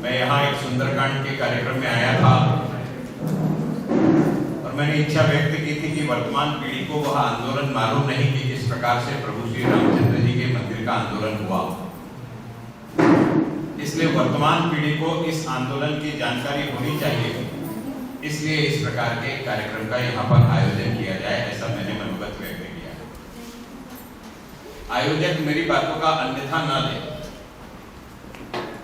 मैं यहाँ एक सुंदरकांड के कार्यक्रम में आया था और मैंने इच्छा व्यक्त की थी कि वर्तमान पीढ़ी को वह आंदोलन मालूम नहीं कि जिस प्रकार से प्रभु श्री रामचंद्र जी के मंदिर का आंदोलन हुआ। इसलिए वर्तमान पीढ़ी को इस आंदोलन की जानकारी होनी चाहिए, इसलिए इस प्रकार के कार्यक्रम का यहाँ पर आयोजन किया जाए, ऐसा मैंने मनोगत व्यक्त किया। आयोजक मेरी बातों का अन्यथा न ले,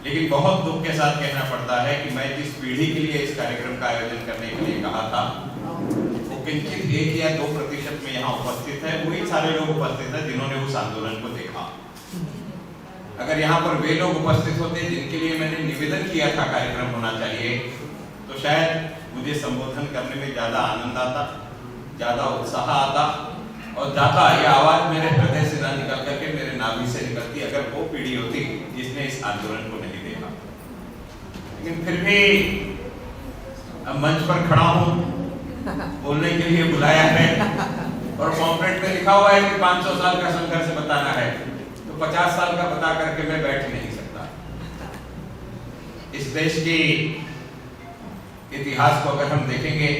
लेकिन बहुत दुख के साथ कहना पड़ता है कि मैं जिस पीढ़ी के लिए इस कार्यक्रम का आयोजन करने के लिए कहा था वो किंचित 1 या 2% में यहाँ उपस्थित है। वही सारे लोग उपस्थित हैं जिन्होंने उस आंदोलन को देखा। अगर यहाँ पर वे लोग उपस्थित होते जिनके लिए मैंने निवेदन किया था कार्यक्रम होना चाहिए, तो शायद मुझे संबोधन करने में ज्यादा आनंद आता, ज्यादा उत्साह आता और ज्यादा ये आवाज मेरे हृदय से ना निकल करके मेरे नाभि से निकलती अगर वो पीढ़ी होती जिसने इस आंदोलन को नहीं देखा। लेकिन फिर भी अब मंच पर खड़ा हूँ, बोलने के लिए बुलाया है और पॉम्पलेट में लिखा हुआ है कि 500 साल का संघर्ष बताना है, तो 50 साल का बता करके मैं बैठ नहीं सकता। इस देश की इतिहास को अगर हम देखेंगे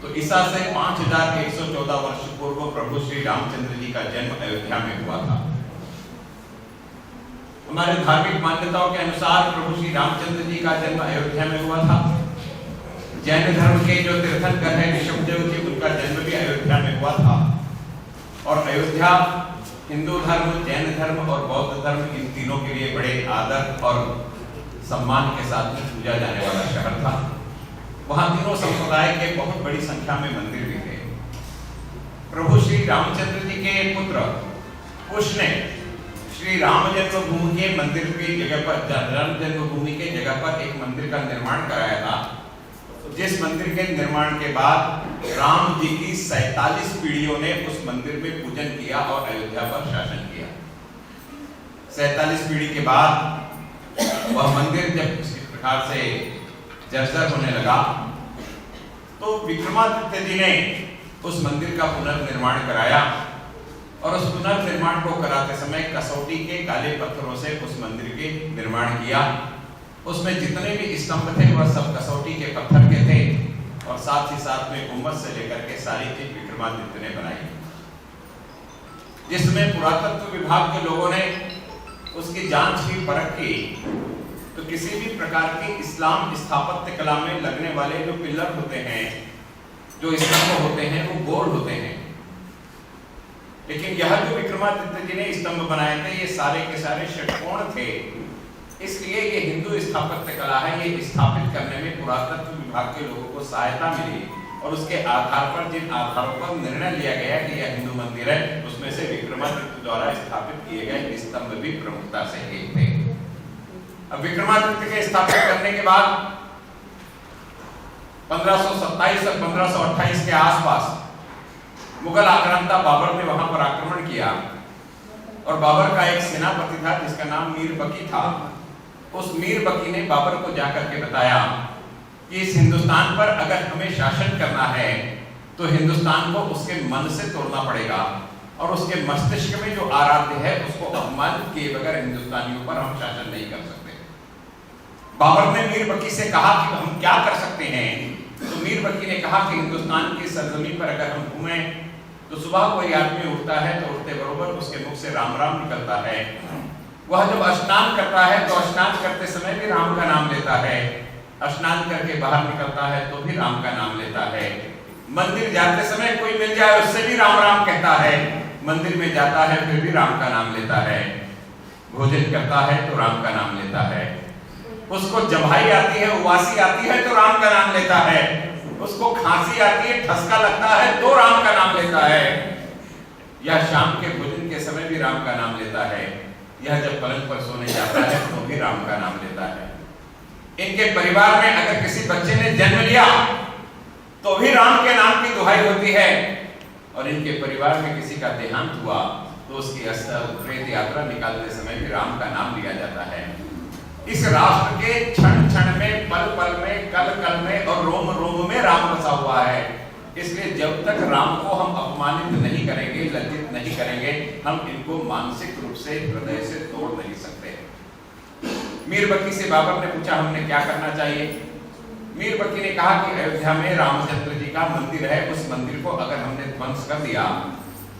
तो ईसा से 5114 वर्ष पूर्व प्रभु श्री रामचंद्र जी का जन्म अयोध्या में हुआ था। हमारे धार्मिक मान्यताओं के अनुसार प्रभु श्री रामचंद्र जी का जन्म अयोध्या में हुआ था। जैन धर्म के जो तीर्थंकर हैं ऋषभदेव जी, उनका जन्म भी अयोध्या में हुआ था। और अयोध्या हिंदू धर्म, जैन धर्म और बौद्ध धर्म, इन तीनों के लिए बड़े आदर और सम्मान के साथ में पूजा जाने वाला शहर था। वहां तीनों संप्रदाय के बहुत बड़ी संख्या में मंदिर भी थे। प्रभु श्री रामचंद्र जी के पुत्र कुश ने श्री राम जन्मभूमि के मंदिर की जगह पर, राम जन्मभूमि के जगह पर एक मंदिर का निर्माण कराया था, जिस मंदिर के निर्माण के बाद राम जी की 47 पीढ़ियों ने उस मंदिर में पूजन किया और अयोध्या पर शासन किया। 47 पीढ़ी के बाद वह मंदिर जब इस प्रकार से जर्जर होने लगा तो विक्रमादित्य जी ने उस मंदिर का पुनर्निर्माण कराया और उस पुनर्निर्माण को कराते समय कसौटी के काले पत्थरों से उस मंदिर के निर्माण किया। उसमें जितने भी स्तंभ थे वह सब कसौटी के पत्थर के थे और साथ ही साथ में गुम्बद से लेकर के सारी चीज विक्रमादित्य ने बनाई। जिसमें पुरातत्व विभाग के लोगों ने उसकी जांच की, परख की, तो किसी भी प्रकार की इस्लाम स्थापत्य कला में लगने वाले जो पिलर होते हैं, जो स्तंभ होते हैं, वो गोल होते हैं। लेकिन यह जो विक्रमादित्य जी ने स्तंभ बनाए थे ये सारे के सारे षटकोण थे। इसलिए ये हिंदू स्थापत्य कला है। ये स्थापित करने में पुरातत्व विभाग के लोगों को सहायता मिली और उसके आधार पर जिन आधारों पर निर्णय लिया गया कि यह हिंदू मंदिर है, उसमें से विक्रमादित्य द्वारा स्थापित किए गए स्तंभ भी प्रमुखता से एक थे। अब विक्रमादित्य के स्थापित करने के बाद 1527 और 1528 के आसपास मुगल आक्रांता बाबर ने वहां पर आक्रमण किया और बाबर का एक सेनापति था जिसका नाम मीर बकी था। उस मीर बकी ने बाबर को जाकर के बताया कि इस हिंदुस्तान पर अगर हमें शासन करना है तो हिंदुस्तान को उसके मन से तोड़ना पड़ेगा और उसके मस्तिष्क में जो आराध्य है उसको अपमानित किए बगैर हिंदुस्तानियों पर हम शासन नहीं कर सकते। बाबर ने मीर बकी से कहा कि हम क्या कर सकते हैं, तो मीर बकी ने कहा कि हिंदुस्तान की सरजमीन पर अगर हम घूमें तो सुबह कोई आदमी उठता है तो उठते बरोबर उसके मुख से राम राम निकलता है। वह जब स्नान करता है तो स्नान करते समय भी राम का नाम लेता है, स्नान करके बाहर निकलता है तो भी राम का नाम लेता है, मंदिर जाते समय कोई मिल जाए उससे भी राम राम कहता है, मंदिर में जाता है फिर भी राम का नाम लेता है, भोजन करता है तो राम का नाम लेता है, उसको जम्हाई आती है, उवासी आती है तो राम का नाम लेता है, उसको खांसी आती है, ठसका लगता है तो राम का नाम लेता है, या शाम के भोजन के समय भी राम का नाम लेता है, यह जब पलंग पर सोने जाता है तो भी राम का नाम लेता है। इनके परिवार में अगर किसी बच्चे ने जन्म लिया तो भी राम के नाम की दुहाई होती है और इनके परिवार में किसी का देहांत हुआ तो उसकी प्रेत यात्रा निकालते समय भी राम का नाम लिया जाता है। इस राष्ट्र के क्षण क्षण में, पल पल में, कल कल में और रोम रोम में राम बसा हुआ है। इसलिए जब तक राम को हम अपमानित नहीं करेंगे, लज्जित नहीं करेंगे, हम इनको मानसिक रूप से, हृदय से तोड़ नहीं सकते। मीर बकी से बाबर ने पूछा हमने क्या करना चाहिए। मीर बकी ने कहा कि अयोध्या में रामचंद्र जी का मंदिर है, उस मंदिर को अगर हमने ध्वंस कर दिया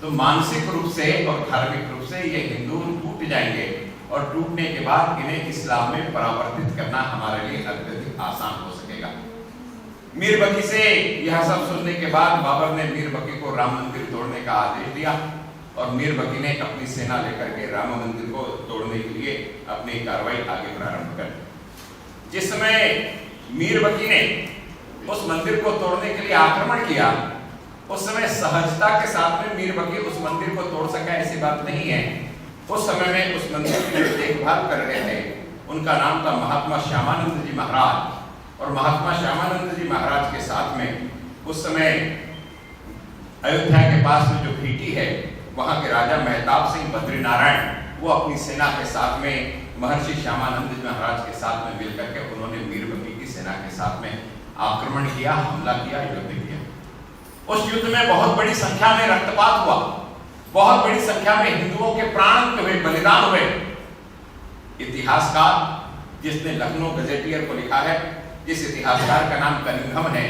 तो मानसिक रूप से और धार्मिक रूप से ये हिंदू टूट जाएंगे और टूटने के बाद इन्हें इस्लाम में परावर्तित करना हमारे लिए अत्यधिक आसान हो सकेगा। मीर बकी से यह सब सुनने के बाद बाबर ने मीर बकी को राम मंदिर तोड़ने का आदेश दिया और मीर बकी ने अपनी सेना लेकर के राम मंदिर को तोड़ने के लिए अपनी कार्रवाई आगे प्रारंभ कर दी। जिस समय मीर बकी ने उस मंदिर को तोड़ने के लिए आक्रमण किया, उस समय सहजता के साथ में मीर बकी उस मंदिर को तोड़ सका ऐसी बात नहीं है। उस समय में उस मंदिर की देखभाल कर रहे थे, उनका नाम था महात्मा श्यामानंद जी महाराज। और महात्मा श्यामानंद जी महाराज के साथ में उस समय अयोध्या के पास में जो भीटी है, वहां के राजा मेहताब सिंह बद्रीनारायण, वो अपनी सेना के साथ में महर्षि श्यामानंद जी महाराज के साथ में मिलकर के उन्होंने मीर बकी की सेना के साथ में आक्रमण किया, हमला किया, युद्ध किया। उस युद्ध में बहुत बड़ी संख्या में रक्तपात हुआ, बहुत बड़ी संख्या में हिंदुओं के प्राण हुए, बलिदान हुए। इतिहासकार जिसने लखनऊ गजेटियर को लिखा है, जिस इतिहासकार का नाम कनिंघम है,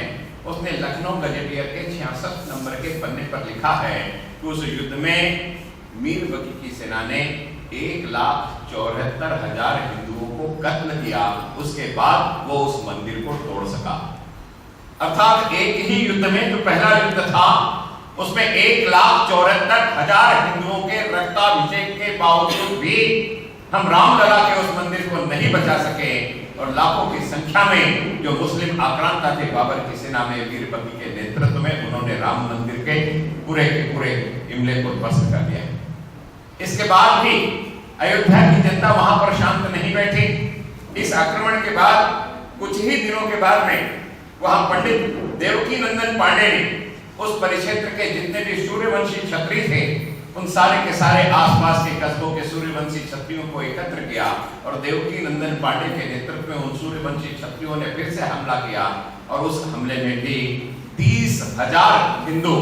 उसने लखनऊ गजेटियर के 66 नंबर के पन्ने पर लिखा है कि उस युद्ध में मीर बकी की सेना ने 1,74,000 हिंदुओं को कत्ल किया, उसके बाद वो उस मंदिर को तोड़ सका। अर्थात एक ही युद्ध में जो पहला युद्ध था उसमें 1,74,000 हिंदुओं के रक्ताभिषेक के बावजूद भी हम रामलला के उस मंदिर को नहीं बचा सके और लाखों की संख्या में जो मुस्लिम आक्रांता थे बाबर की सेना में मीर बकी के नेतृत्व में, उन्होंने राम मंदिर के पूरे इमले को ध्वस्त कर दिया। इसके बाद भी अयोध्या की जनता वहां पर शांत नहीं बैठी। इस आक्रमण के बाद कुछ ही दिनों के बाद में वहां पंडित देवकी नंदन पांडे ने उस परिक्षेत्र के जितने भी सूर्यवंशी क्षत्रिय थे, उन सारे के सारे आसपास के कस्बों के सूर्यवंशी क्षत्रियों को एकत्र किया और देवकी नंदन पांडे के नेतृत्व में उन सूर्यवंशी क्षत्रियों ने फिर से हमला किया और उस हमले में भी 30,000 हिंदू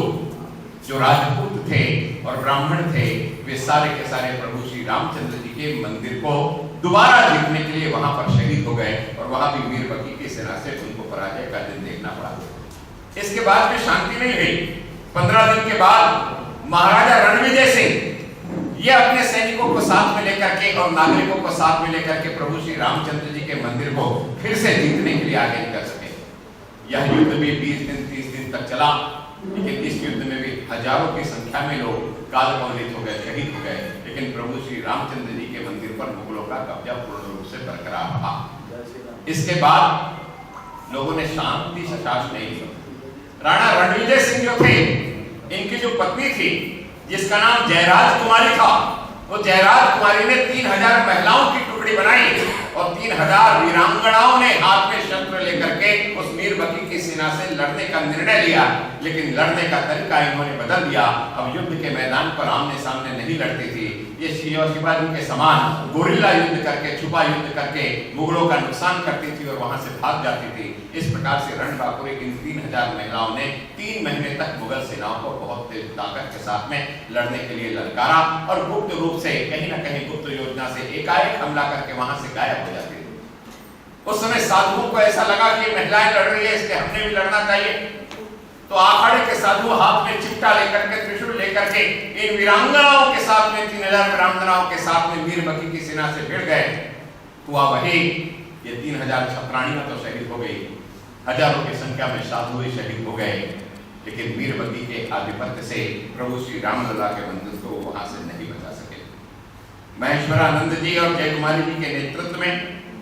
जो राजपूत थे और ब्राह्मण थे, वे सारे के सारे प्रभु श्री रामचंद्र जी के मंदिर को दोबारा जीतने के लिए वहां पर शहीद हो गए और वहां भी मीर बकी की सेना से उनको पराजय का दिन देखना पड़ा। इसके बाद भी शांति नहीं हुई। 15 दिन के बाद महाराजा रणविजय सिंह ये अपने सैनिकों को साथ में लेकर के और नागरिकों को साथ में लेकर के प्रभु श्री रामचंद्र जी के मंदिर को फिर से जीतने के लिए आगे निकल सके। यह युद्ध भी 20 दिन 30 दिन तक चला, लेकिन इस युद्ध में भी हजारों की संख्या में लोग कालकवलित हो गए, शहीद हो गए, लेकिन प्रभु श्री रामचंद्र जी के मंदिर पर मुगलों का कब्जा पूर्ण रूप से बरकरार रहा। इसके बाद लोगों ने शांति से शासन नहीं किया। राणा रणविजय सिंह जो थे, इनकी जो पत्नी थी जिसका नाम जयराज कुमारी था, वो जयराज कुमारी ने 3000 महिलाओं की टुकड़ी बनाई और 3000 वीरांगनाओं ने हाथ में शस्त्र लेकर के उस मीर बकी की सेना से लड़ने का निर्णय लिया। लेकिन लड़ने का तरीका इन्होंने बदल दिया। अब युद्ध के मैदान पर आमने सामने नहीं लड़ती थी, ये शिवाजी के समान गोरिल्ला युद्ध करके, छुपा युद्ध करके मुगलों का नुकसान करती थी और वहां से भाग जाती थी। इस प्रकार से रणबांकुरे की 3000 महिलाओं ने 3 महीने तक मुगल सेनाओं को बहुत तेज ताकत के साथ में लड़ने के लिए ललकारा और गुप्त रूप से कहीं न कहीं गुप्त योजना से एकाएक हमला करके वहां से गायब हो जाती थी। उस समय साधुओं को ऐसा लगा कि महिलाएं लड़ रही है, इसलिए हमने भी लड़ना चाहिए। तो आखाड़े के साधु हाथ में चिट्टा लेकर के, त्रिशूल लेकर के इन वीरांगनाओं के साथ में 3000 वीरांगनाओं के साथ में मीर बकी की सेना से भिड़ गए। हुआ वही, ये 3000 छत्राणियां तो शहीद हो गई, हजारों की संख्या में साधु भी शहीद हो गए, लेकिन मीर बकी के आधिपत्य से प्रभु श्री रामलला के मंदिर को वहां से नहीं बचा सके। महेश्वरानंद जी और जयकुमारी जी के नेतृत्व में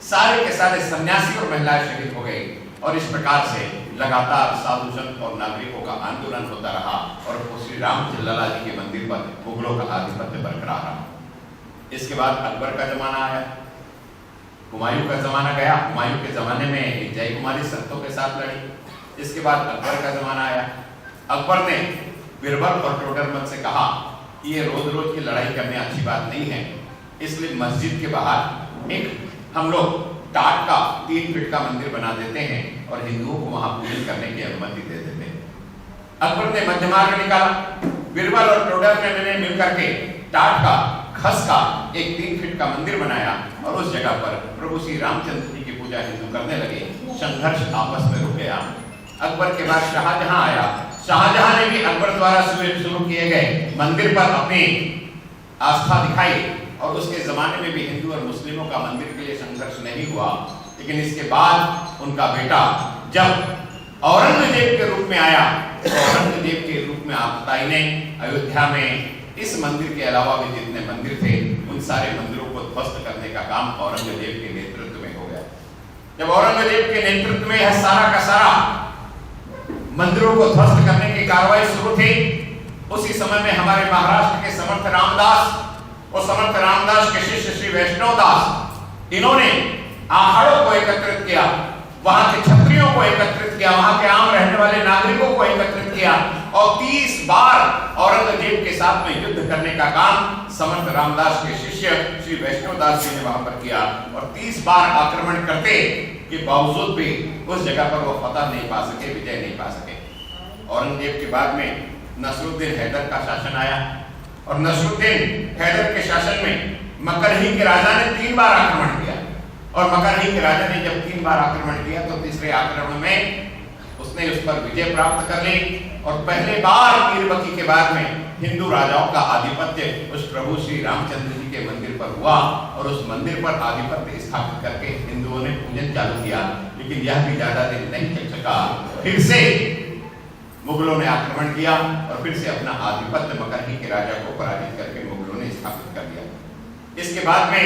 सारे के सारे सन्यासी और महिलाएं शहीद हो गई और इस प्रकार से लगातार साधु संत और नागरिकों का आंदोलन होता रहा और श्री रामलला जी के मंदिर पर मुगलों का आधिपत्य बरकरार रहा। इसके बाद अकबर का जमाना आया, हुमायूं का जमाना गया। हुमायूं के जमाने में जयकुमारी संतों के साथ लड़ी। इसके बाद अकबर का जमाना आया। अकबर ने बीरबल और टोडरमल से कहा ये रोज रोज की लड़ाई करने अच्छी बात नहीं है, इसलिए मस्जिद के बाहर एक हम लोग टाट का 3 फीट का मंदिर बना देते हैं और हिंदुओं को वहां पूजन करने की अनुमति दे देते हैं। अकबर ने मध्य मार्ग निकाला। बीरबल और टोडरमल ने मिलकर के टाट का खस का एक 3 फीट का मंदिर बनाया और उस जगह पर प्रभु श्री रामचंद्र जी की पूजा हिंदू करने लगे। संघर्ष आपस में रुक गया। अकबर के बाद शाहजहां आया। शाहजहां ने भी अकबर द्वारा शुरू किए गए मंदिर पर अपनी आस्था दिखाई और उसके जमाने में भी हिंदू और मुस्लिमों का मंदिर के लिए संघर्ष नहीं हुआ। लेकिन इसके बाद उनका बेटा जब औरंगजेब के रूप में आया तो औरंगजेब के रूप में आपताई ने अयोध्या में इस मंदिर के अलावा भी जितने मंदिर थे उन सारे मंदिरों को ध्वस्त करने का काम औरंगजेब के नेतृत्व में हो गया। जब औरंगजेब के नेतृत्व में यह सारा का सारा मंदिरों को ध्वस्त करने की कार्रवाई शुरू थी, उसी समय में हमारे महाराष्ट्र के समर्थ रामदास और समर्थ रामदास के शिष्य श्री वैष्णव दास, इन्होंने आहाड़ों को एकत्रित किया, वहां के क्षत्रियों को एकत्रित किया, वहां के आम रहने वाले नागरिकों को एकत्रित किया और 30 बार औरंगजेब के साथ में युद्ध करने का काम समर्थ रामदास के शिष्य श्री वैष्णव दास जी ने वहां पर किया। और 30 बार आक्रमण करते के बावजूद भी उस जगह पर वो फतह नहीं पा सके, विजय नहीं पा सके। औरंगजेब के बाद में नसरुद्दीन हैदर का शासन आया और नसरुद्दीन हैदर के शासन में मकरही के राजा ने 3 बार आक्रमण किया और मकरही के राजा ने जब 3 बार आक्रमण किया तो तीसरे आक्रमण में उसने उस पर विजय प्राप्त कर ली और पहले बार मीरबकी के बाद में हिंदू राजाओं का आधिपत्य उस प्रभु श्री रामचंद्र जी के मंदिर पर हुआ और उस मंदिर पर आधिपत्य स्थापित करके हिंदुओं ने पूजन चालू किया। लेकिन यह भी ज्यादा दिन नहीं चल सका, फिर से मुगलों ने आक्रमण किया और फिर से अपना आधिपत्य मकरही के राजा को पराजित करके मुगलों ने स्थापित कर दिया। इसके बाद में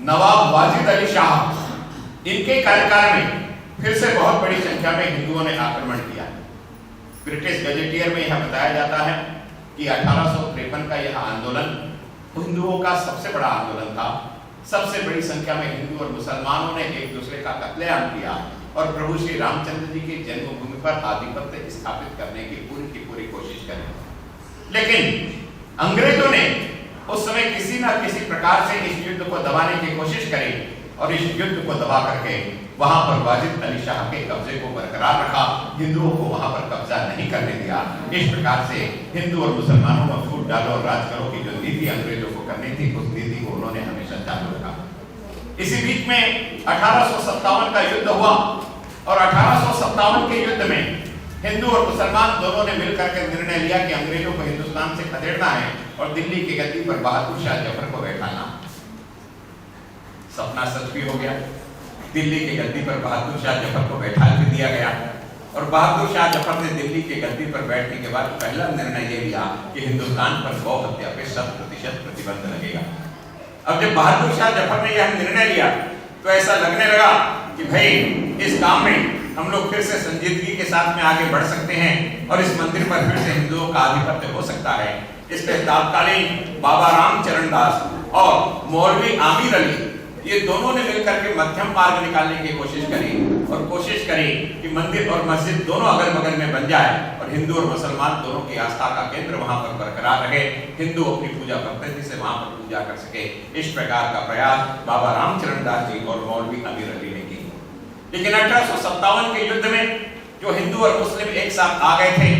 नवाब वाजिद अली शाह, इनके कार्यकाल में फिर से बहुत बड़ी संख्या में हिंदुओं ने आक्रमण किया। ब्रिटिश गजेटियर में यह बताया जाता है कि 1853 का यह आंदोलन हिंदुओं का सबसे बड़ा आंदोलन था। सबसे बड़ी संख्या में हिंदू और मुसलमानों ने एक दूसरे का कत्लेआम किया और प्रभु श्री रामचंद्र जी की जन्मभूमि पर आधिपत्य स्थापित करने की पूरी कोशिश करी। लेकिन अंग्रेजों ने उस समय किसी न किसी प्रकार से इस युद्ध को दबाने की कोशिश करी और इस युद्ध को दबा करके वहां पर वाजिद अली शाह के कब्जे को बरकरार रखा, हिंदुओं को वहां पर कब्जा नहीं करने दिया। इस प्रकार से हिंदू और मुसलमानों में फूट डालो और राज करो की जो नीति अंग्रेजों को करनी थी उस नीति को उन्होंने हमेशा चालू रखा। इसी बीच में 1857 का युद्ध हुआ और 1857 के युद्ध में हिंदू और मुसलमान दोनों ने मिलकर के निर्णय लिया कि अंग्रेजों को हिंदुस्तान से खदेड़ना है और दिल्ली की गद्दी पर बहादुर शाह जफर को बैठाना। सपना सच भी हो गया। दिल्ली की गद्दी पर बहादुर शाह जफर को बैठा भी दिया गया और बहादुर शाह जफर ने दिल्ली की गद्दी पर बैठने के बाद पहला निर्णय ये लिया कि हिंदुस्तान पर गौ हत्या पे 100% प्रतिबंध लगेगा। अब जब बहादुर शाह जफर ने यह निर्णय लिया तो ऐसा लगने लगा कि भाई इस काम में हम लोग फिर से संजीदगी के साथ में आगे बढ़ सकते हैं और इस मंदिर पर फिर से हिंदुओं का आधिपत्य हो सकता है। इसमें तत्कालीन बाबा रामचरण दास और मौलवी आमिर अली, ये दोनों ने मिलकर के मध्यम मार्ग निकालने की कोशिश करी और कोशिश करी कि मंदिर और मस्जिद दोनों अगल बगल में बन जाए और हिंदू और मुसलमान दोनों की आस्था का केंद्र वहां पर बरकरार रहे, हिंदू अपनी पूजा पद्धति से वहां पर पूजा कर सके। इस प्रकार का प्रयास बाबा रामचरण दास जी और मौलवी आमिर अली ने की। लेकिन 1857 के युद्ध में जो हिंदू और मुस्लिम एक साथ आ गए थे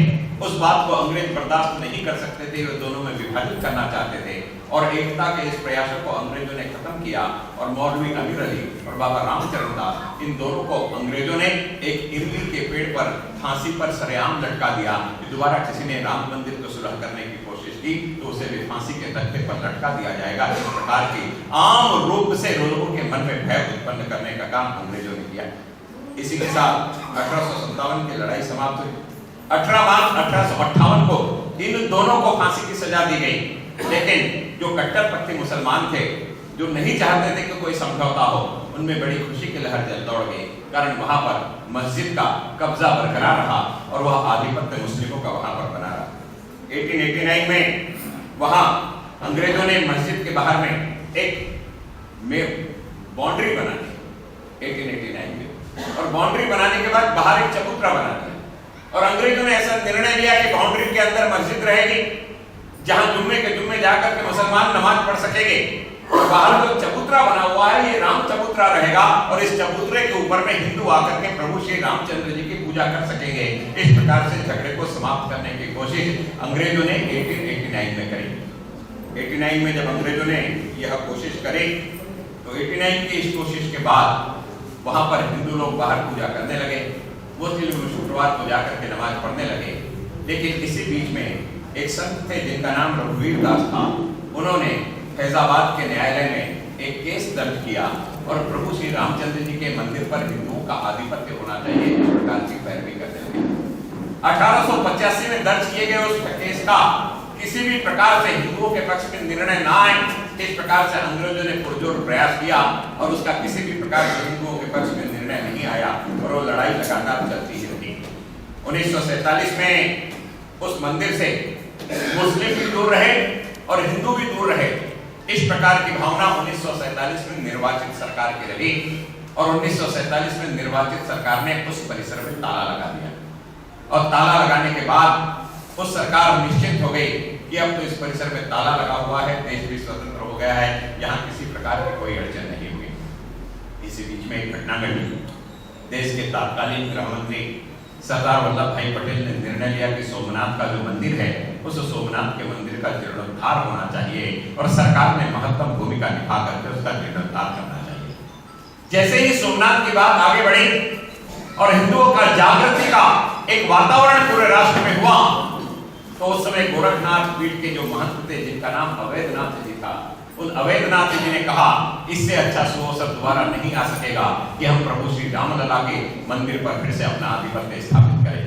उस बात को अंग्रेज बर्दाश्त नहीं कर सकते थे, वे दोनों में विभाजित करना चाहते थे और एकता के इस प्रयासों को अंग्रेजों ने खत्म किया और मौलवी आमिर अली और बाबा रामचरण दास, इन दोनों को अंग्रेजों ने एक इमली के पेड़ पर फांसी पर सरेआम लटका दिया। दोबारा किसी ने राम मंदिर को सुलह करने की कोशिश की तो उसे भी फांसी के तख्ते पर लटका दिया जाएगा। इस प्रकार की आम रूप से लोगों के मन में भय उत्पन्न करने का काम अंग्रेजों ने किया। इसी के साथ 1857 की लड़ाई समाप्त हुई। 18 मार्च 1858 को इन दोनों को फांसी की सजा दी गई। लेकिन जो कट्टरपंथी मुसलमान थे, जो नहीं चाहते थे कि कोई समझौता हो, उनमें बड़ी खुशी की लहर जल दौड़ गई, कारण वहां पर मस्जिद का कब्जा बरकरार रहा और वह आधिपत्य मुस्लिमों का वहां पर बना रहा। 1889 में वहां अंग्रेजों ने मस्जिद के बाहर में एक बाउंड्री बना दी 1889 में, और बाउंड्री बनाने के बाद बाहर एक चबूतरा बना दिया और अंग्रेजों ने ऐसा निर्णय लिया कि बाउंड्री के अंदर मस्जिद रहेगी जहां जुम्मे के जुम्मे जाकर के मुसलमान नमाज पढ़ सकेंगे और बाहर जो चबूतरा बना हुआ है ये राम चबूतरा रहेगा और इस चबूतरे के ऊपर में हिंदू आकर के प्रभु श्री रामचंद्र जी की पूजा कर सकेंगे। इस प्रकार से झगड़े को समाप्त करने की कोशिश अंग्रेजों ने 1889 में करी। 89 में जब अंग्रेजों ने यह कोशिश करी तो 89 की इस कोशिश के बाद वहां पर हिंदू लोग बाहर पूजा करने लगे, मुस्लिम लोग शुक्रवार को जाकर के नमाज पढ़ने लगे। लेकिन इसी बीच में एक संत थे जिनका नाम रघुवीर दास था। उन्होंने फैजाबाद के न्यायालय में एक केस दर्ज किया और प्रभु श्री रामचंद्र जी के मंदिर पर हिंदुओं का आधिपत्य होना चाहिए इस प्रकार की पैरवी करने लगे। 1885 में दर्ज किए गए उस केस का किसी भी प्रकार से हिंदुओं के पक्ष में निर्णय ना आए, इस प्रकार से अंग्रेजों ने पुरजोर प्रयास किया और उसका किसी भी प्रकार से हिंदुओं के पक्ष में निर्णय नहीं आया और वो लड़ाई लगातार चलती ही रही। 1947 में उस मंदिर से मुस्लिम भी दूर रहे और हिंदू भी दूर रहे। इस प्रकार की भावना 1947 में निर्वाचित सरकार की रही और 1947 में निर्वाचित सरकार ने उस परिसर में ताला लगा दिया और ताला लगाने के बाद उस सरकार निश्चित हो गई कि अब तो इस परिसर में ताला लगा हुआ है, देश भी स्वतंत्र हो गया है, यहाँ किसी प्रकार की कोई अड़चन नहीं हुई। इसी बीच में एक घटना घटी। देश के तत्कालीन गृह मंत्री सरदार वल्लभ भाई पटेल ने निर्णय लिया कि सोमनाथ का जो मंदिर है उस सोमनाथ के मंदिर का जीर्णोद्धार होना चाहिए और सरकार ने महत्वपूर्ण भूमिका निभा करके उसका जीर्णोद्धार करना चाहिए। जैसे ही सोमनाथ की बात आगे बढ़ी और हिंदुओं का जागृति का एक वातावरण पूरे राष्ट्र में हुआ तो उस समय गोरखनाथ पीठ के जो महंत थे जिनका नाम अवैधनाथ जी था, उन अवैधनाथ जी ने कहा इससे अच्छा सुअवसर दोबारा नहीं आ सकेगा कि हम प्रभु श्री रामलला के मंदिर पर फिर से अपना आधिपत्य स्थापित करें।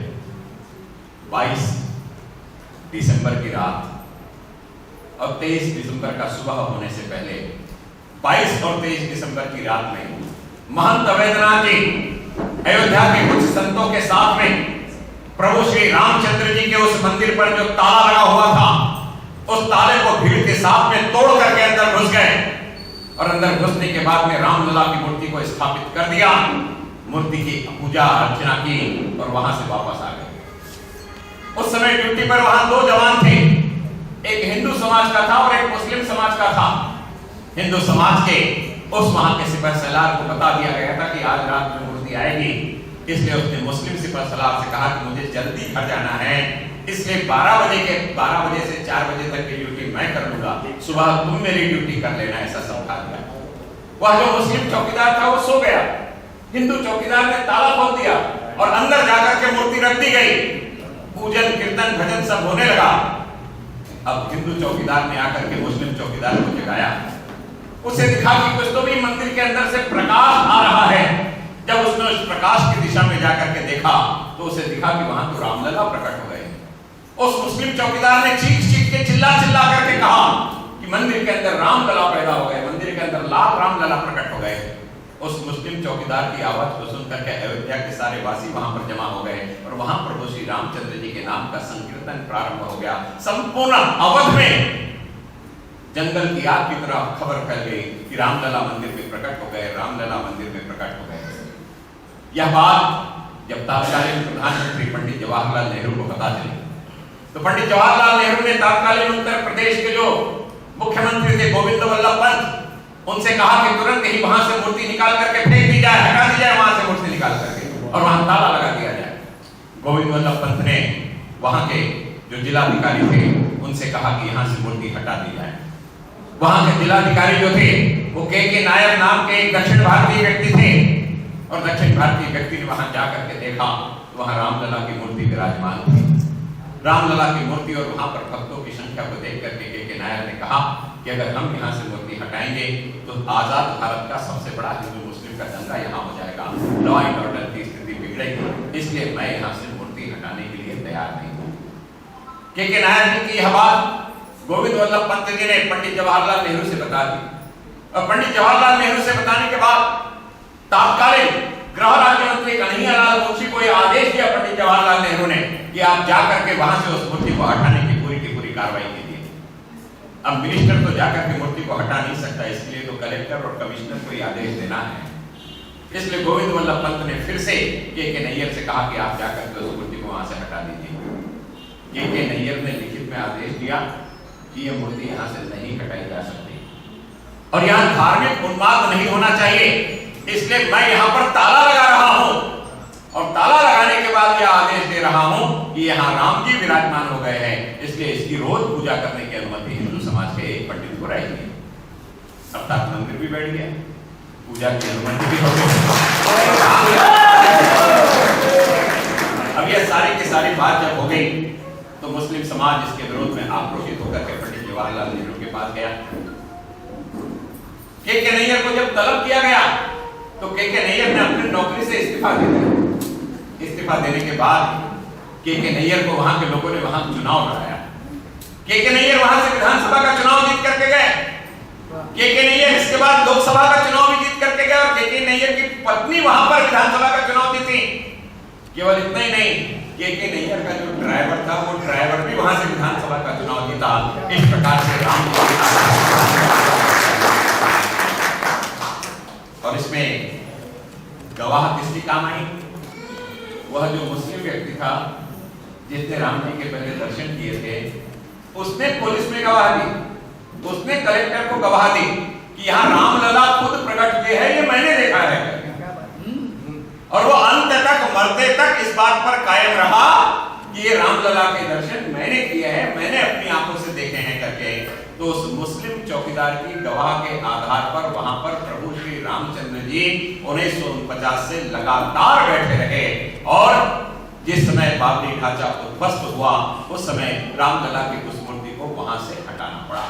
22 दिसंबर की रात और 23 दिसंबर का सुबह होने से पहले 22 और 23 दिसंबर की रात में महंत अवैधनाथ जी अयोध्या के कुछ संतों के साथ में प्रभु श्री रामचंद्र जी के उस मंदिर पर जो ताला लगा हुआ था उस ताले को भीड़ के साथ में तोड़ करके अंदर घुस गए और अंदर घुसने के बाद में रामलला की मूर्ति को स्थापित कर दिया, मूर्ति की पूजा अर्चना की और वहां से वापस आ गए। उस समय ड्यूटी पर वहां दो जवान थे, एक हिंदू समाज का था और एक मुस्लिम समाज का था। हिंदू समाज के उस वहां के सिपह सलार को बता दिया गया था कि आज रात में मूर्ति आएगी, इसलिए उसने मुस्लिम सिपह सलार से कहा कि मुझे जल्दी घर जाना है, इसलिए 12 बजे से 4 बजे तक की ड्यूटी मैं कर लूंगा, सुबह तुम मेरी ड्यूटी कर लेना, ऐसा समझा दिया। वह जो मुस्लिम चौकीदार था वो सो गया, हिंदू चौकीदार ने ताला खोल दिया और अंदर जाकर के मूर्ति रख दी गई। पूजन कीर्तन भजन सब होने लगा। अब हिंदू चौकीदार ने आकर के मुस्लिम चौकीदार को जगाया, उसे दिखा कि कुछ तो भी मंदिर के अंदर से प्रकाश आ रहा है। जब उसने उस प्रकाश की दिशा में जाकर के देखा तो उसे दिखा कि वहां तो रामलला प्रकट हो गए। उस मुस्लिम चौकीदार ने चीख के चिल्ला करके कहा कि मंदिर के अंदर रामलला पैदा हो गए, मंदिर के अंदर लाल रामलला प्रकट हो गए। उस मुस्लिम चौकीदार की आवाज को सुनकर के अयोध्या के सारे वासी वहां पर जमा हो गए और वहां प्रभु श्री रामचंद्र जी के नाम का संकीर्तन प्रारंभ हो गया। संपूर्ण अवध में जंगल की आग की तरह खबर फैल गई कि रामलला मंदिर में प्रकट हो गए, रामलला मंदिर में प्रकट हो गए। यह बात जब तत्कालीन प्रधानमंत्री पंडित जवाहरलाल नेहरू को पता चली तो पंडित जवाहरलाल नेहरू ने तत्कालीन उत्तर प्रदेश के जो मुख्यमंत्री थे गोविंद वल्लभ पंत, उनसे कहा कि तुरंत ही वहां से मूर्ति निकाल करके फेंक दी जाए, हटा दी जाए वहां से मूर्ति निकाल करके और वहां ताला लगा दिया जाए। गोविंद वल्लभ पंत ने वहां के जो जिलाधिकारी थे उनसे कहा कि यहाँ से मूर्ति हटा दी जाए। वहां के जिलाधिकारी जो थे वो के नायर नाम के एक दक्षिण भारतीय व्यक्ति थे और दक्षिण भारतीय व्यक्ति ने वहां जाकर के देखा तो वहां रामलला की मूर्ति विराजमान थी। रामलला की मूर्ति और वहां पर भक्तों की संख्या को देख करके के नायर ने कहा कि अगर हम यहाँ से मूर्ति हटाएंगे तो आजाद भारत का सबसे बड़ा हिंदू मुस्लिम का दंगा यहाँ हो जाएगा, लॉ एंड ऑर्डर की स्थिति बिगड़ेगी, इसलिए मैं यहाँ से मूर्ति हटाने के लिए तैयार नहीं हूँ। के नायर जी की यह बात गोविंद वल्लभ पंत जी ने पंडित जवाहरलाल नेहरू से बता दी और पंडित जवाहरलाल नेहरू से बताने के बाद तत्कालीन गृह राज्य मंत्री कन्हैयालाल मुंशी को यह आदेश दिया पंडित जवाहरलाल नेहरू ने कि आप जाकर के वहां से उस मूर्ति को हटाने की पूरी कार्रवाई कीजिए। अब मिनिस्टर तो जाकर के मूर्ति को हटा नहीं सकता, इसलिए तो कलेक्टर और कमिश्नर को यह आदेश देना है। इसलिए गोविंद वल्लभ पंत ने फिर से के नैयर से कहा कि आप जाकर के उस मूर्ति को वहां से हटा दीजिए। के नैयर ने लिखित में आदेश दिया कि यह मूर्ति यहाँ से नहीं हटाई जा सकती और यहाँ धार्मिक उन्माद नहीं होना चाहिए, इसलिए मैं यहाँ पर ताला लगा रहा हूँ और ताला लगाने के बाद यह आदेश दे रहा हूँ कि यहाँ राम जी विराजमान हो गए हैं, इसलिए इसकी रोज पूजा करने की अनुमति हिंदू समाज समाज के एक पंडित को रह गए, अर्थात मंदिर भी बैठ गया, पूजा की अनुमति भी हो गई। अब यह सारी की सारी बात जब हो गई तो मुस्लिम समाज इसके विरोध में आक्रोशित होकर के पंडित जवाहरलाल नेहरू के पास गया। के नैयर को जब तलब किया गया तो के नैयर ने अपनी नौकरी से इस्तीफा दे दिया। इस्तीफा देने के बाद के नैयर को वहां के लोगों ने वहां चुनाव लड़ाया। के नैयर वहां से विधानसभा का चुनाव जीत करके गए। के नैयर इसके बाद लोकसभा का चुनाव भी जीत करके गए और के नैयर की पत्नी वहां पर विधानसभा का चुनाव जीती। केवल इतना ही नहीं, के नैयर का जो ड्राइवर था वो ड्राइवर भी वहां से विधानसभा का चुनाव जीता। इस प्रकार से राम और इसमें गवाह किसकी काम आई? वह जो मुस्लिम व्यक्ति था जिसने राम जी के पहले दर्शन किए थे, उसने पुलिस में गवाह दी, उसने कलेक्टर को गवाह दी कि यहाँ रामलला खुद प्रकट किए हैं, ये मैंने देखा है। और वो अंत तक, मरते तक इस बात पर कायम रहा कि ये रामलला के दर्शन मैंने किए हैं, मैंने अपनी आंखों से देखे हैं करके। तो उस मुस्लिम चौकीदार की गवाह के आधार पर वहां पर प्रभु श्री रामचंद्र जी 1949 से लगातार बैठे रहे और जिस समय बाबरी ढांचा उद्ध्वस्त हुआ उस समय रामलला की उस मूर्ति को वहां से हटाना पड़ा।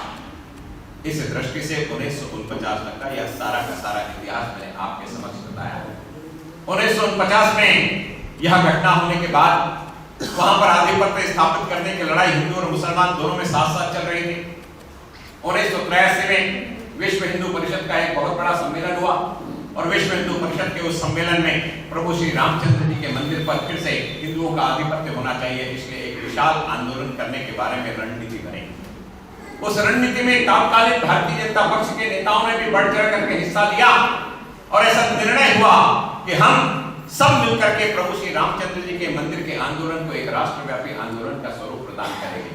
इस दृष्टि से 1949 तक का यह सारा का सारा इतिहास मैंने आपके समक्ष बताया। 1949 में यह घटना होने के बाद वहां पर आधिपत्य स्थापित करने की लड़ाई हिंदू और मुसलमान दोनों में साथ साथ चल रही थी। 1983 में विश्व हिंदू परिषद का एक बहुत बड़ा सम्मेलन हुआ और विश्व हिंदू परिषद के उस सम्मेलन में प्रभु श्री रामचंद्र जी के मंदिर पर फिर से हिंदुओं का आधिपत्य होना चाहिए, इसलिए एक विशाल आंदोलन करने के बारे में रणनीति बनी। उस रणनीति में तत्कालीन भारतीय जनता पक्ष के नेताओं ने भी बढ़ चढ़ करके हिस्सा लिया और ऐसा निर्णय हुआ कि हम सब मिलकर के प्रभु श्री रामचंद्र जी के मंदिर के आंदोलन को एक राष्ट्रव्यापी आंदोलन का स्वरूप प्रदान करेंगे।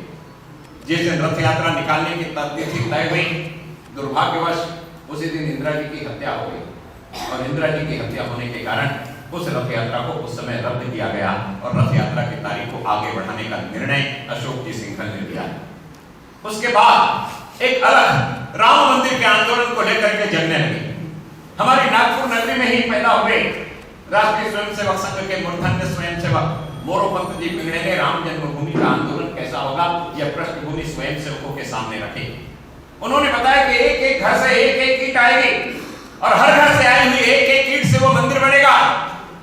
जिस दिन रथ यात्रा निकालने की तिथि तय हुई, दुर्भाग्यवश उसी दिन इंदिरा जी की हत्या हो गई और इंदिरा जी की हत्या होने के कारण उस रथ यात्रा को उस समय रद्द किया गया और रथ यात्रा की तारीख को आगे बढ़ाने का निर्णय अशोक जी सिंघल ने लिया। उसके बाद एक अलग राम मंदिर के आंदोलन को लेकर के जमने लगी। हमारी नागपुर नगरी में ही पैदा हुए राष्ट्रीय स्वयंसेवक संघ के मूर्धन्य स्वयंसेवक मोरोपंत जी पिंगड़े ने राम जन्मभूमि का आंदोलन कैसा होगा यह पृष्ठभूमि स्वयंसेवकों के सामने रखी। उन्होंने बताया कि एक एक घर से एक एक ईंट आएगी और हर घर से आई हुई एक एक ईंट से वो मंदिर बनेगा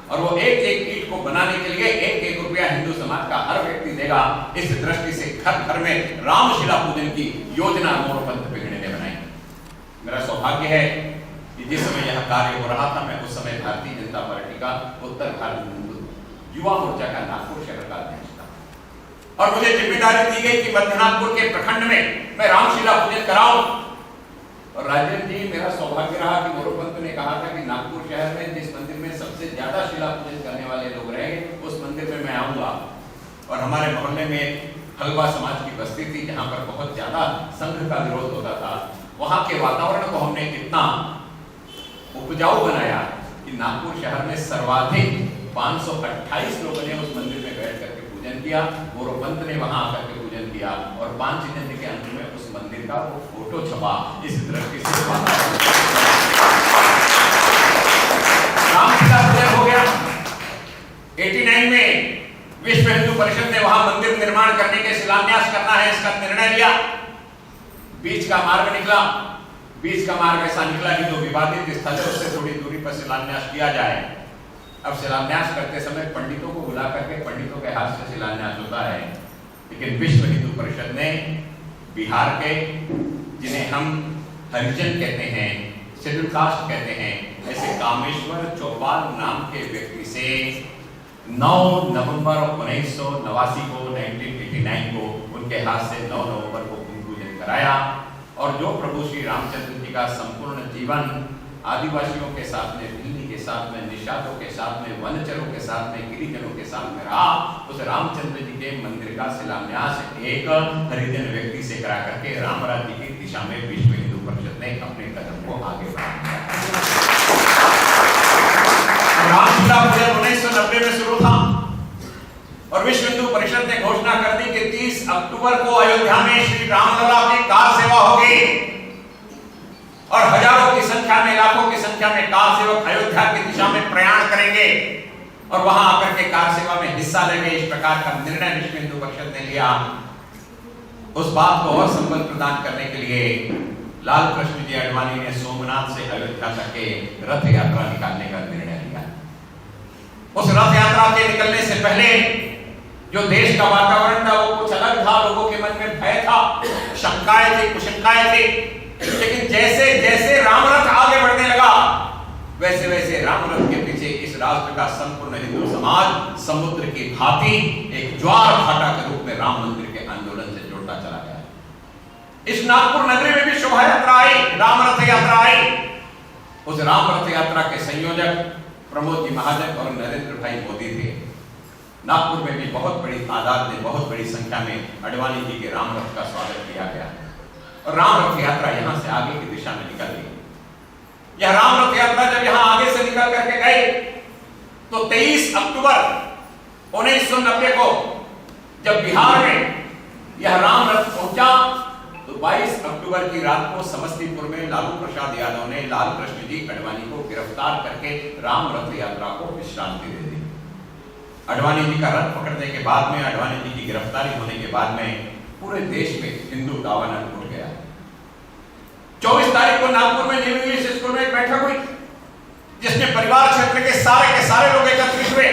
और वो एक एक ईंट को बनाने के लिए एक एक रुपया हिंदू समाज का हर व्यक्ति देगा। इस दृष्टि से घर घर में रामशिला पूजन की योजना मोरोपंत पिंगड़े ने बनाई। मेरा सौभाग्य है कि जिस समय यह कार्य हो रहा था मैं उस समय भारतीय जनता पार्टी का उत्तर भारत युवा मोर्चा का नागपुर शहर का अध्यक्ष था और मुझे जिम्मेदारी दी गई कि मध्य नागपुर के प्रखंड में मैं रामशिला पूजन कराऊं। और राजेंद्र जी, मेरा सौभाग्य रहा कि मोरोपंत ने कहा था कि नागपुर शहर में जिस मंदिर में सबसे ज्यादा शिला पूजन करने वाले लोग रहे उस मंदिर में मैं आऊंगा। और हमारे मोहल्ले में हलवा समाज की बस्ती थी जहां पर बहुत ज्यादा संघ का विरोध होता था। वहां के वातावरण को हमने इतना उपजाऊ बनाया कि नागपुर शहर में सर्वाधिक 528 लोगों ने उस मंदिर में बैठ करके पूजन किया। मोरोपंत ने वहां आकर के पूजन किया और 5 दिन के अंत में उस मंदिर का वो फोटो छपा। इस दृष्टि से रामशिला पूजन हो गया। 89 में विश्व हिंदू परिषद ने वहां मंदिर निर्माण करने के शिलान्यास करना है इसका निर्णय लिया। बीच का मार्ग निकला। बीच का मार्ग ऐसा निकला कि जो विवादित स्थल है उससे थोड़ी दूरी पर शिलान्यास किया जाए। अब शिलान्यास करते समय पंडितों को बुला करके पंडितों के हाथ से शिलान्यास होता है, लेकिन विश्व हिंदू परिषद ने बिहार के, जिन्हें हम हरिजन कहते हैं, शेड्यूल कास्ट कहते हैं, ऐसे कामेश्वर चौपाल नाम के व्यक्ति से 9 नवंबर 1989 को 1989 को उनके हाथ से 9 नवंबर को भूमि पूजन कराया। और जो प्रभु श्री रामचंद्र जी का संपूर्ण जीवन आदिवासियों के साथ में, दिल्ली के साथ में, निषादों के साथ में, वनचरों के साथ में, गिरिजनों के साथ में रहा, उस रामचंद्र जी के मंदिर का शिलान्यास एक हरिजन व्यक्ति से करा करके राम राज्य की दिशा में विश्व हिंदू परिषद ने अपने कदम को आगे बढ़ाया। रामशिला पूजन 1990 में शुरू था और विश्व हिंदू परिषद ने घोषणा कर दी कि 30 अक्टूबर को अयोध्या में श्री रामलला की कार सेवा होगी और हजारों की संख्या में, लाखों की संख्या में कार सेवक अयोध्या की दिशा में प्रयाण करेंगे और वहां आकर के कार सेवा में हिस्सा लेंगे। इस प्रकार का निर्णय विश्व हिंदू परिषद ने लिया। उस बात को और संबल प्रदान करने के लिए लाल कृष्ण जी आडवाणी ने सोमनाथ से अयोध्या तक के रथ यात्रा निकालने का निर्णय लिया। उस रथ यात्रा के निकलने से पहले जो देश का वातावरण था वो कुछ अलग था। लोगों के मन में भय था, शंकाएं थी, कुशंकाएं थी। लेकिन जैसे जैसे रामरथ आगे बढ़ने लगा वैसे वैसे रामरथ के पीछे इस राष्ट्र का संपूर्ण हिंदू समाज समुद्र की भांति एक ज्वार भाटा के रूप में राम मंदिर के आंदोलन से जुड़ता चला गया। इस नागपुर नगरी में भी शोभा यात्रा आई, रामरथ यात्रा आई। उस रामरथ यात्रा के संयोजक प्रमोद जी महाजन और नरेंद्र भाई मोदी थे। नागपुर में भी बहुत बड़ी तादाद में, बहुत बड़ी संख्या में आडवाणी जी के रामरथ का स्वागत किया गया और रामरथ यात्रा यहां से आगे की दिशा में निकल गई। यह रामरथ यात्रा जब यहां आगे से निकल करके गई तो 23 अक्टूबर 1990 को जब बिहार में यह रामरथ पहुंचा तो 22 अक्टूबर की रात को समस्तीपुर में लालू प्रसाद यादव ने लाल कृष्ण जी आडवाणी को गिरफ्तार करके रामरथ यात्रा को विश्रांति दे दी। आडवाणी जी का रथ पकड़ने के बाद में, आडवाणी जी की गिरफ्तारी होने के बाद में पूरे देश में हिंदू दावानल उठ गया। 24 तारीख को नागपुर में न्यू इंग्लिश स्कूल में एक बैठक हुई जिसमें परिवार क्षेत्र के सारे लोग एकत्रित हुए।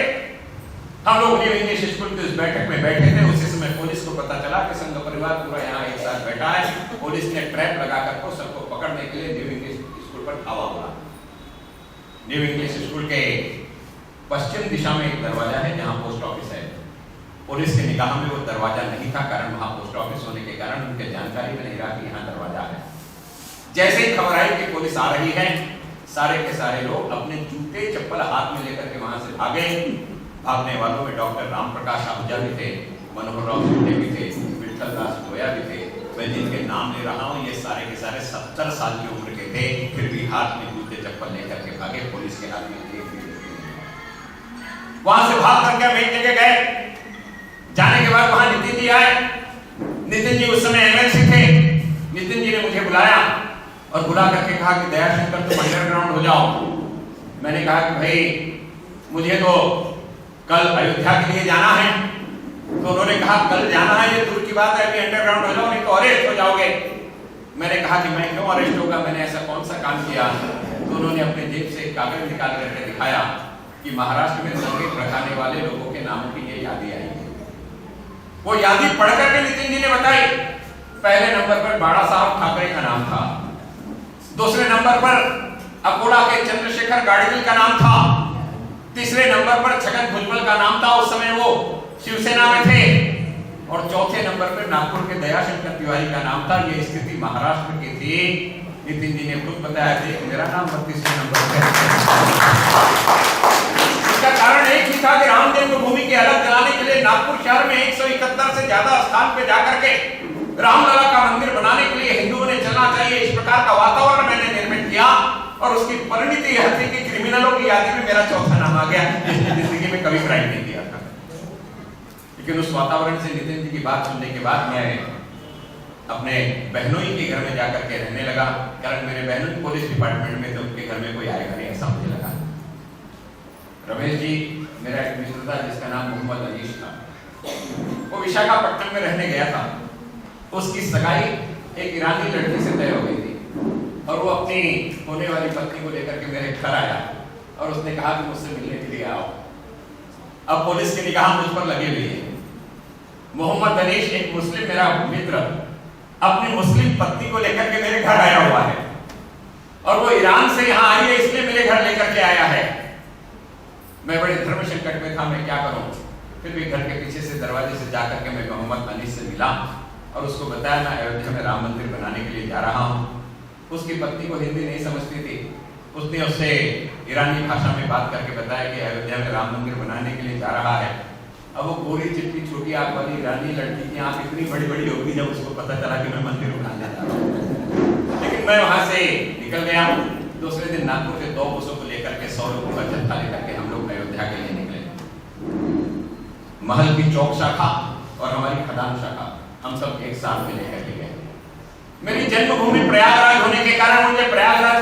हम लोग न्यू इंग्लिश स्कूल की उस बैठक में बैठे थे। उसी समय पुलिस को पता चला कि संघ परिवार पूरा यहाँ एक साथ बैठा है। पुलिस ने ट्रैप लगाकर को सबको पकड़ने के लिए न्यू इंग्लिश स्कूल पर धावा बोला। न्यू इंग्लिश स्कूल के पश्चिम दिशा में एक दरवाजा है जहाँ पोस्ट ऑफिस है। पुलिस के निगाह में वो दरवाजा नहीं था, कारण वहां पोस्ट ऑफिस होने के कारण उनके जानकारी में नहीं रहा कि यहाँ दरवाजा है। जैसे ही खबर आई कि पुलिस आ रही है, सारे के सारे लोग अपने जूते चप्पल हाथ में लेकर के वहां से भागे। भागने वालों में डॉक्टर राम प्रकाश आहूजा भी थे, मनोहर राव सिंह भी थे, विठल दास गोया भी थे। मैं जिनके नाम ले रहा हूँ ये सारे के सारे 70 साल की उम्र के थे, फिर भी हाथ में जूते चप्पल लेकर के भागे। पुलिस के हाथ में वहां से भाग करके हम एक जगह गए। जाने के बाद वहां नितिन जी आए। नितिन जी उस समय एमएलसी थे। नितिन जी ने मुझे बुलाया और बुला करके कहा कि दयाशंकर तुम अंडरग्राउंड हो जाओ। मैंने कहा कि भाई मुझे तो कल अयोध्या के लिए जाना है। तो उन्होंने कहा कल जाना है ये दूर की बात है, अभी अंडरग्राउंड हो जाओ नहीं तो अरेस्ट हो जाओगे। मैंने कहा कि मैं क्यों अरेस्ट होगा, मैंने ऐसा कौन सा काम किया। तो उन्होंने अपने जेब से एक कागज निकाल करके दिखाया कि महाराष्ट्र में दंगे भड़काने वाले लोगों के नामों की ये यादी आई। वो यादी पढ़ करके नितिन जी ने बताई। पहले नंबर पर बाड़ा साहब ठाकरे का नाम था, दूसरे नंबर पर अकोला के चंद्रशेखर गाड़गिल का नाम था, तीसरे नंबर पर छगन भुजबल का नाम था, उस समय वो शिवसेना में थे, और चौथे नंबर पर नागपुर के दयाशंकर तिवारी का नाम था। ये स्थिति महाराष्ट्र की थी। नितिन जी ने खुद बताया कि मेरा नाम 32वें नंबर पर है। इसका कारण एक ही था कि राम जन्मभूमि की अलग जलाने के लिए नागपुर शहर में 171 से ज्यादा स्थान पे जाकर के रामलला का मंदिर बनाने के लिए हिंदुओं ने चलना चाहिए। इस प्रकार का वातावरण मैंने निर्मित किया और उसकी परिणति यह थी कि क्रिमिनलों की यादी में मेरा चौथा नाम आ गया, जिसने जिंदगी में कभी क्राइम नहीं किया था। लेकिन उस वातावरण से नितिन जी की बात सुनने के बाद मैं अपने बहनोई के घर में जाकर के रहने लगा, कारण मेरे बहनोई पुलिस डिपार्टमेंट में थे, उनके घर में कोई आएगा नहीं ऐसा मुझे लगा। रमेश जी मेरा एक मित्र था जिसका नाम मोहम्मद अनीश था, वो विशाखापट्टनम में रहने गया था। उसकी सगाई एक ईरानी लड़की से तय हो गई थी और वो अपनी होने वाली पत्नी को लेकर के मेरे घर आया और उसने कहा कि मुझसे मिलने के लिए आओ। अब पुलिस की निगाह मुझ पर लगी हुई है। मोहम्मद अनीश एक मुस्लिम मेरा मित्र अपनी मुस्लिम पत्नी को लेकर के मेरे घर आया हुआ है और वो ईरान से यहाँ आई है, इसलिए मेरे घर लेकर के आया है। मैं बड़े धर्म संकट में था, मैं क्या करूं। फिर भी घर के पीछे से दरवाजे से जाकर के मैं मोहम्मद अनीस से मिला और उसको बताया मैं अयोध्या में राम मंदिर बनाने के लिए जा रहा हूं। उसकी पत्नी को हिंदी नहीं समझती थी, उसने उससे ईरानी भाषा में बात करके बताया कि अयोध्या में राम मंदिर बनाने के लिए जा रहा है। अब वो गोरी चिट्टी छोटी आंख वाली ईरानी लड़की की आंख इतनी बड़ी बड़ी होगी जब उसको पता चला कि मैं मंदिर बनाने जा रहा हूँ। लेकिन मैं वहां से निकल गया। दूसरे दिन नागपुर से 2 बसों को लेकर के 100 लोगों का जत्था लेकर के हम लोग अयोध्या के लिए निकले। महल की चौक शाखा और हमारी खदान शाखा हम सब एक साथ में लेकर के गए। मेरी जन्मभूमि प्रयागराज होने के कारण मुझे प्रयागराज